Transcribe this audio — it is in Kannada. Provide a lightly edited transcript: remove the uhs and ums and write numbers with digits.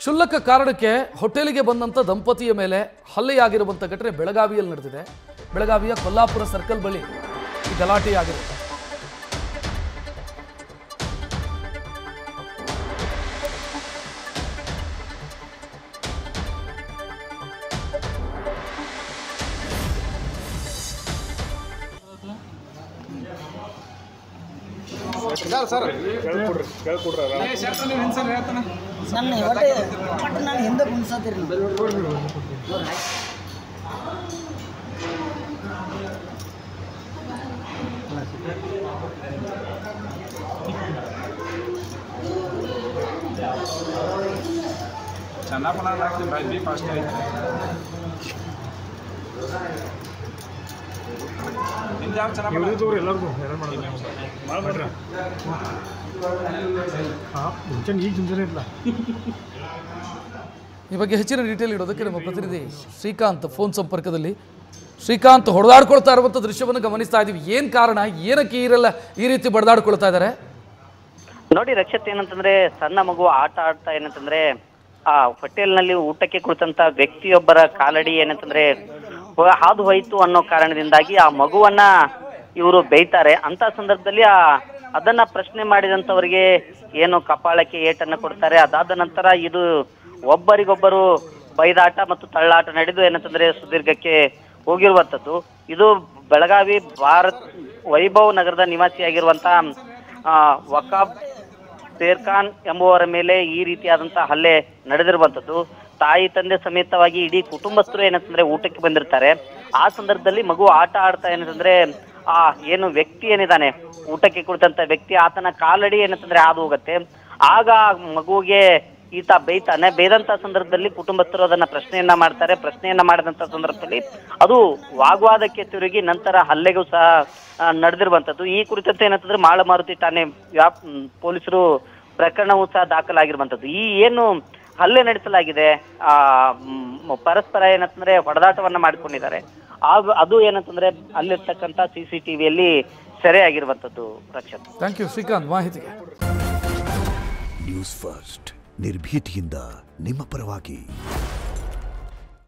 ಕ್ಷುಲ್ಲಕ ಕಾರಣಕ್ಕೆ ಹೋಟೆಲಿಗೆ ಬಂದಂಥ ದಂಪತಿಯ ಮೇಲೆ ಹಲ್ಲೆಯಾಗಿರುವಂಥ ಘಟನೆ ಬೆಳಗಾವಿಯಲ್ಲಿ ನಡೆದಿದೆ. ಬೆಳಗಾವಿಯ ಕೊಲ್ಲಾಪುರ ಸರ್ಕಲ್ ಬಳಿ ಈ ಗಲಾಟೆಯಾಗಿದೆ. ನನ್ನ ಒಟ್ಟು ನಾನು ಹಿಂದೆ ಕುಣಿಸತ್ತೀರಿ ಚೆನ್ನಾಗಿ ಭಾಜಿ ಫಾಸ್ಟ್ ಆಯ್ತು ಎಲ್ಲರಿಗೂ ಈ ಬಗ್ಗೆ ಹೆಚ್ಚಿನ ಡೀಟೇಲ್ ಇಡೋದಕ್ಕೆ ನಮ್ಮ ಪ್ರತಿನಿಧಿ ಶ್ರೀಕಾಂತ್ ಫೋನ್ ಸಂಪರ್ಕದಲ್ಲಿ. ಶ್ರೀಕಾಂತ್, ಹೊಡೆದಾಡ್ಕೊಳ್ತಾ ಇರುವಂಥ ದೃಶ್ಯವನ್ನು ಗಮನಿಸ್ತಾ ಇದ್ದೀವಿ. ಏನು ಕಾರಣ, ಏನಕ್ಕೆ ಈ ರೀತಿ ಬಡ್ದಾಡ್ಕೊಳ್ತಾ ಇದ್ದಾರೆ? ನೋಡಿ ರಕ್ಷತ್, ಏನಂತಂದ್ರೆ ಸಣ್ಣ ಮಗು ಆಟ ಆಡ್ತಾ ಏನಂತಂದ್ರೆ ಆ ಹೋಟೆಲ್ನಲ್ಲಿ ಊಟಕ್ಕೆ ಕುಳಿತಂತ ವ್ಯಕ್ತಿಯೊಬ್ಬರ ಕಾಲಡಿ ಏನಂತಂದ್ರೆ ಹಾದು ಹೋಯ್ತು ಅನ್ನೋ ಕಾರಣದಿಂದಾಗಿ ಆ ಮಗುವನ್ನ ಇವರು ಬೈತಾರೆ. ಅಂತ ಸಂದರ್ಭದಲ್ಲಿ ಅದನ್ನ ಪ್ರಶ್ನೆ ಮಾಡಿದಂತವರಿಗೆ ಏನು ಕಪಾಳಕ್ಕೆ ಏಟನ್ನ ಕೊಡ್ತಾರೆ. ಅದಾದ ನಂತರ ಇದು ಒಬ್ಬರಿಗೊಬ್ಬರು ಬೈದಾಟ ಮತ್ತು ತಳ್ಳಾಟ ನಡೆದು ಏನಂತಂದ್ರೆ ಸುದೀರ್ಘಕ್ಕೆ ಹೋಗಿರುವಂತದ್ದು. ಇದು ಬೆಳಗಾವಿ ವೈಭವ್ ನಗರದ ನಿವಾಸಿಯಾಗಿರುವಂತ ವಕಾಬ್ ಸೇರ್ಖಾನ್ ಎಂಬುವರ ಮೇಲೆ ಈ ರೀತಿಯಾದಂತಹ ಹಲ್ಲೆ ನಡೆದಿರುವಂತದ್ದು. ತಾಯಿ ತಂದೆ ಸಮೇತವಾಗಿ ಇಡೀ ಕುಟುಂಬಸ್ಥರು ಏನಂತಂದ್ರೆ ಊಟಕ್ಕೆ ಬಂದಿರ್ತಾರೆ. ಆ ಸಂದರ್ಭದಲ್ಲಿ ಮಗು ಆಟ ಆಡ್ತಾ ಏನಂತಂದ್ರೆ ಏನು ವ್ಯಕ್ತಿ ಏನಿದ್ದಾನೆ ಊಟಕ್ಕೆ ಕುಳಿತಂತ ವ್ಯಕ್ತಿ ಆತನ ಕಾಲಡಿ ಏನಂತಂದ್ರೆ ಹಾದು ಹೋಗುತ್ತೆ. ಆಗ ಮಗುವಿಗೆ ಈತ ಬೈತಾನೆ. ಬೈದಂತ ಸಂದರ್ಭದಲ್ಲಿ ಕುಟುಂಬಸ್ಥರು ಅದನ್ನ ಪ್ರಶ್ನೆಯನ್ನ ಮಾಡ್ತಾರೆ. ಪ್ರಶ್ನೆಯನ್ನ ಮಾಡಿದಂತ ಸಂದರ್ಭದಲ್ಲಿ ಅದು ವಾಗ್ವಾದಕ್ಕೆ ತಿರುಗಿ ನಂತರ ಹಲ್ಲೆಗೂ ಸಹ ನಡೆದಿರುವಂತದ್ದು. ಈ ಕುರಿತಂತೆ ಏನಂತಂದ್ರೆ ಮಾಳಮಾರುತಿ ಠಾಣೆ ಪೊಲೀಸರು ಪ್ರಕರಣವೂ ಸಹ ದಾಖಲಾಗಿರುವಂತದ್ದು. ಈ ಏನು ಹಲ್ಲೆ ನಡೆಸಲಾಗಿದೆ, ಪರಸ್ಪರ ಏನಂತಂದ್ರೆ ಹೊಡೆದಾಟವನ್ನ ಮಾಡಿಕೊಂಡಿದ್ದಾರೆ. ಅದು ಏನಂತಂದ್ರೆ ಅಲ್ಲಿರ್ತಕ್ಕಂಥ CCTVಯಲ್ಲಿ ಸೆರೆಯಾಗಿರುವಂತದ್ದು. ರಕ್ಷತ್, ಥ್ಯಾಂಕ್ ಯು ಶ್ರೀಕಾಂತ್ ಮಾಹಿತಿಗೆ. ನ್ಯೂಸ್ ಫಸ್ಟ್ ನಿರ್ಭೀತಿಯಿಂದ ನಿಮ್ಮ ಪರವಾಗಿ.